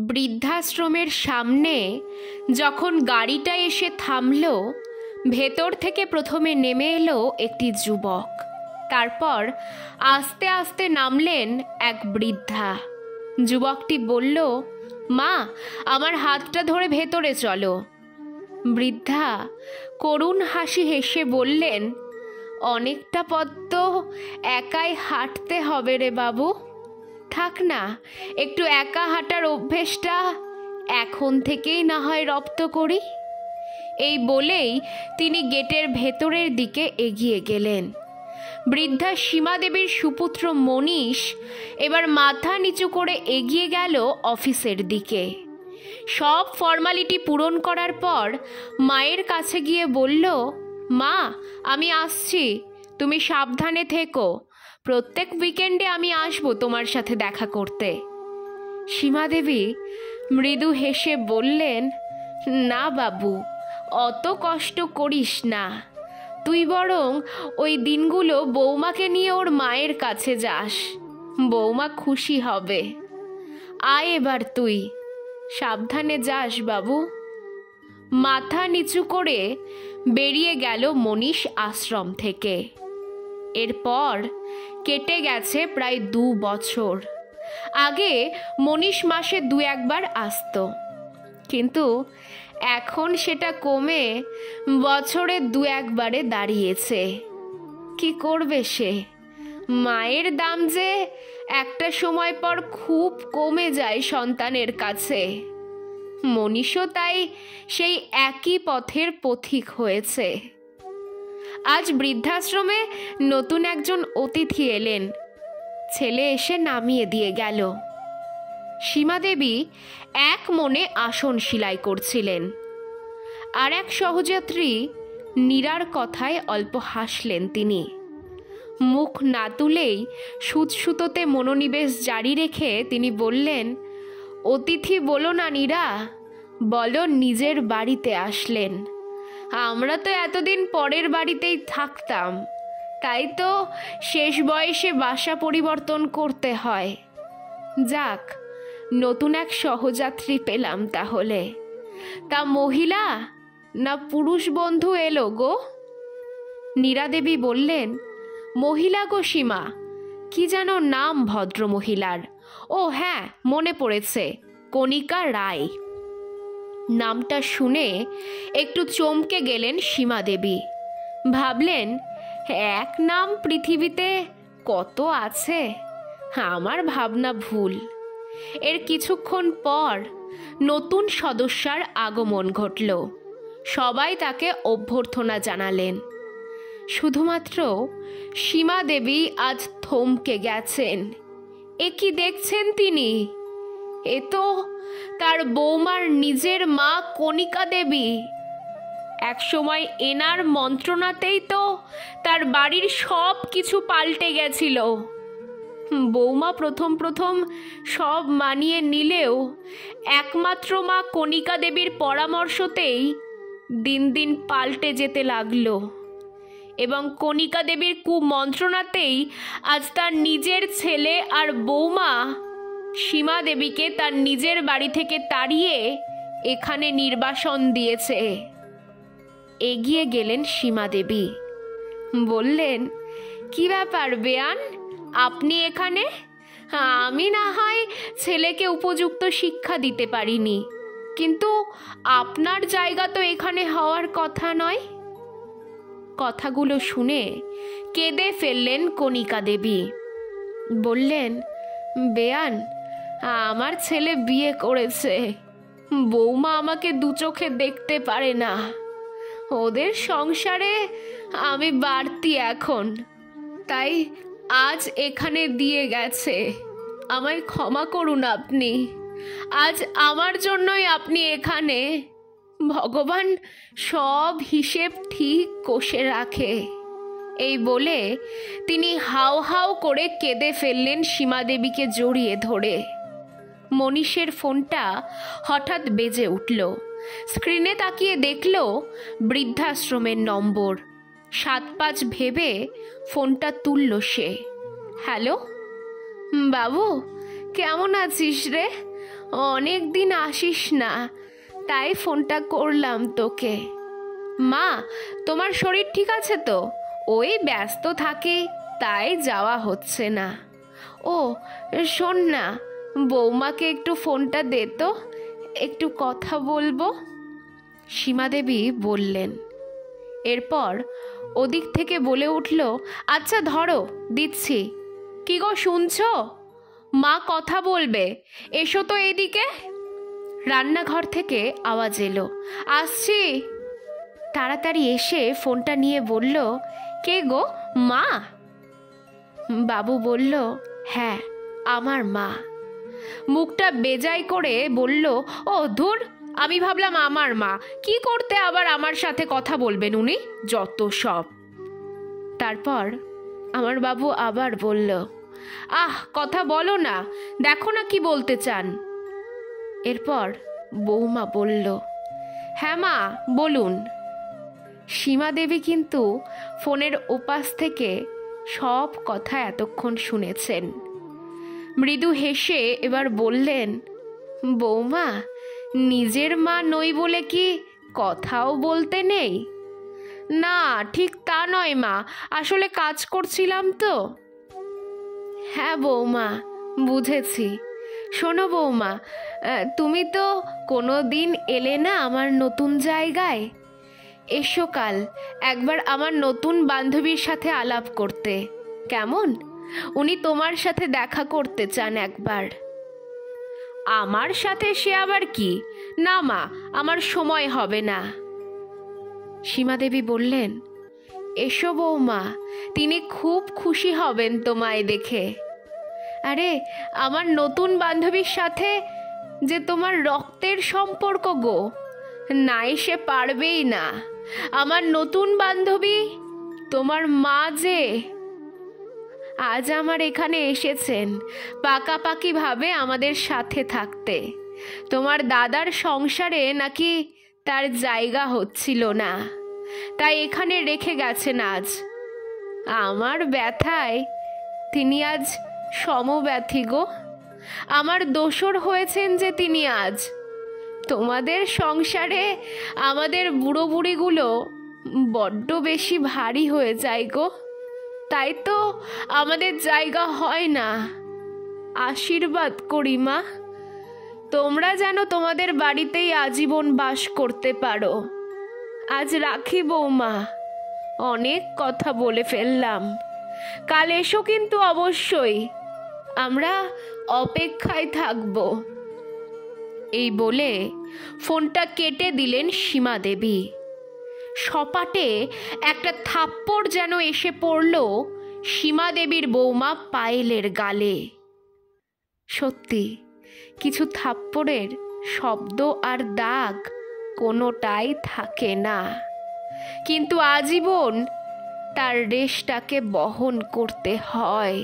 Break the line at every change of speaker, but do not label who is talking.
বৃদ্ধাশ্রমের সামনে যখন গাড়িটা এসে থামল, ভেতর থেকে প্রথমে নেমে এলো একটি যুবক। তারপর আস্তে আস্তে নামলেন এক বৃদ্ধা। যুবকটি বলল, মা, আমার হাতটা ধরে ভেতরে চলো। বৃদ্ধা করুণ হাসি হেসে বললেন, অনেকটা পথ তো একাই হাঁটতে হবে রে বাবু, থাক না, একটু একা হাঁটার অভ্যেসটা এখন থেকেই না হয় রপ্ত করি। এই বলেই তিনি গেটের ভেতরের দিকে এগিয়ে গেলেন। বৃদ্ধা সীমা দেবীর সুপুত্র মনীষ এবার মাথা নিচু করে এগিয়ে গেল অফিসের দিকে। সব ফর্মালিটি পূরণ করার পর মায়ের কাছে গিয়ে বলল, মা, আমি আসছি, তুমি সাবধানে থেকো, প্রত্যেক উইকেন্ডে আমি আসবো তোমার সাথে দেখা করতে। সীমা দেবী মৃদু হেসে বললেন, না বাবু, অত কষ্ট করিস না, তুই বরং ওই দিনগুলো বৌমাকে নিয়ে ওর মায়ের কাছে যাস, বৌমা খুশি হবে। আয় এবার তুই, সাবধানে যাস বাবু। মাথা নিচু করে বেরিয়ে গেল মনীষ আশ্রম থেকে। এরপর কেটে গেছে প্রায় 2 বছর। আগে মনীষ মাসে 2-1 বার আসতো, কিন্তু এখন সেটা কমে বছরে 2-1 বারে দাঁড়িয়েছে। কি করবে সে? মায়ের দাম যে একটা সময় পর খুব কমে যায় সন্তানের কাছে। মনীষও তাই সেই একই পথের পথিক হয়েছে। আজ বৃদ্ধাশ্রমে নতুন একজন অতিথি এলেন। ছেলে এসে নামিয়ে দিয়ে গেল। সীমা দেবী এক মনে আসন সেলাই করছিলেন। আর এক সহযাত্রী নীরার কথায় অল্প হাসলেন তিনি। মুখ না তুলেই সুতোতে মনোনিবেশ জারি রেখে তিনি বললেন, অতিথি বলো না নীরা, বলো নিজের বাড়িতে আসলেন। আমরা তো এতদিন পরের বাড়িতেই থাকতাম, তাই তো শেষ বয়সে বাসা পরিবর্তন করতে হয়। যাক, নতুন এক সহযাত্রী পেলাম তাহলে। তা মহিলা না পুরুষ বন্ধু এলো গো? নীরা দেবী বললেন, মহিলা গো সীমা, কি যেন নাম ভদ্র মহিলার? ও হ্যাঁ, মনে পড়েছে, কণিকা রায়। নামটা শুনে একটু চমকে গেলেন সীমা দেবী। ভাবলেন, এক নাম পৃথিবীতে কত আছে, আমার ভাবনা ভুল। এর কিছুক্ষণ পর নতুন সদস্যার আগমন ঘটল। সবাই তাকে অভ্যর্থনা জানালেন। শুধুমাত্র সীমা দেবী আজ থমকে গেছেন। এ কি দেখছেন তিনি? এ তো তার বৌমার নিজের মা কণিকা দেবী। একসময় এনার মন্ত্রণাতেই তো তার বাড়ির সব কিছু পাল্টে গেছিল। বৌমা প্রথম প্রথম সব মানিয়ে নিলেও একমাত্র মা কণিকা দেবীর পরামর্শতেই দিন দিন পাল্টে যেতে লাগলো, এবং কণিকা দেবীর কুমন্ত্রণাতেই আজ তার নিজের ছেলে আর বৌমা সীমা দেবীকে তার নিজের বাড়ি থেকে তাড়িয়ে এখানে নির্বাসন দিয়েছে। এগিয়ে গেলেন সীমা দেবী, বললেন, কি ব্যাপার বেয়ান, আপনি এখানে? আমি না হয় ছেলেকে উপযুক্ত শিক্ষা দিতে পারিনি, কিন্তু আপনার জায়গা তো এখানে হওয়ার কথা নয়। কথাগুলো শুনে কেঁদে ফেললেন কণিকা দেবী। বললেন, বেয়ান, আমার ছেলে বিয়ে করেছে, বৌমা আমাকে 2 চোখে দেখতে পারে না, ওদের সংসারে আমি বাড়তি এখন, তাই আজ এখানে দিয়ে গেছে। আমায় ক্ষমা করুন আপনি, আজ আমার জন্যই আপনি এখানে। ভগবান সব হিসেব ঠিক কষে রাখে। এই বলে তিনি হাউ হাউ করে কেঁদে ফেললেন সীমা দেবীকে জড়িয়ে ধরে। মনীষের ফোনটা হঠাৎ বেজে উঠল। স্ক্রিনে তাকিয়ে দেখল বৃদ্ধাশ্রমের নম্বর। 7-5 ভেবে ফোনটা তুলল সে। হ্যালো বাবু, কেমন আছিস রে? অনেক দিন আসিস না, তাই ফোনটা করলাম তোকে। মা, তোমার শরীর ঠিক আছে তো? ওই ব্যস্ত থাকি, তাই যাওয়া হচ্ছে না। ও শোন না, বৌমাকে একটু ফোনটা দে তো, একটু কথা বলবো। সীমাদেবী বললেন। এরপর ওদিক থেকে বলে উঠল, আচ্ছা ধরো, দিচ্ছি। কি গো, শুনছো? মা কথা বলবে, এসো তো এদিকে। রান্নাঘর থেকে আওয়াজ এলো, আসছি। তাড়াতাড়ি এসে ফোনটা নিয়ে বলল, কে গো, মা? বাবু বলল, হ্যাঁ, আমার মা। মুখটা বেজায় করে বলল, ও ধুর, আমি ভাবলাম আমার মা। কি করতে আবার আমার সাথে কথা বলবেন উনি, যত সব। তারপর আমার বাবু আবার বলল, আহ, কথা বলো না, দেখো না কি বলতে চান। এরপর বৌমা বলল, হ্যাঁ মা, বলুন। সীমাদেবী কিন্তু ফোনের ওপাশ থেকে সব কথা এতক্ষণ শুনেছেন। মৃদু হেসে এবার বললেন, বৌমা, নিজের মা নই বলে কি কথাও বলতে নেই? না, ঠিক তা নয় মা, আসলে কাজ করছিলাম তো। হ্যাঁ বৌমা, বুঝেছি। শোনো বৌমা, তুমি তো কোনো দিন এলে না আমার নতুন জায়গায়। এসো কাল একবার আমার নতুন বান্ধবীর সাথে আলাপ করতে, কেমন? উনি তোমার সাথে দেখা করতে চান একবার। আমার সাথে সে আবার কি? না মা, আমার সময় হবে না। সীমাদেবী বললেন, এসো বৌমা, তিনি খুব খুশি হবেন তোমায় দেখে। আরে, আমার নতুন বান্ধবীর সাথে যে তোমার রক্তের সম্পর্ক গো, না এসে পারবেই না। আমার নতুন বান্ধবী তোমার মা যে আজ আমার এখানে এসেছেন পাকাপাকিভাবে আমাদের সাথে থাকতে। তোমার দাদার সংসারে নাকি তার জায়গা হচ্ছিল না, তাই এখানে রেখে গেছেন আজ। আমার ব্যথায় তিনি আজ সমব্যথী গো। আমার দোসর হয়েছেন যে তিনি আজ। তোমাদের সংসারে আমাদের বুড়ো বুড়িগুলো বড্ড বেশি ভারী হয়ে যায় গো, তাই তো আমাদের জায়গা হয় না। আশীর্বাদ করি মা, তোমরা যেন তোমাদের বাড়িতেই আজীবন বাস করতে পারো। আজ রাখি বৌমা, অনেক কথা বলে ফেললাম। কাল এসো কিন্তু অবশ্যই, আমরা অপেক্ষায় থাকব। এই বলে ফোনটা কেটে দিলেন সীমাদেবী। সপাটে একটা থাপ্পড় যেন এসে পড়ল সীমাদেবীর বৌমা পায়েলের গালে। সত্যি, কিছু থাপ্পড়ের শব্দ আর দাগ কোনোটাই থাকে না, কিন্তু আজীবন তার রেশটাকে বহন করতে হয়।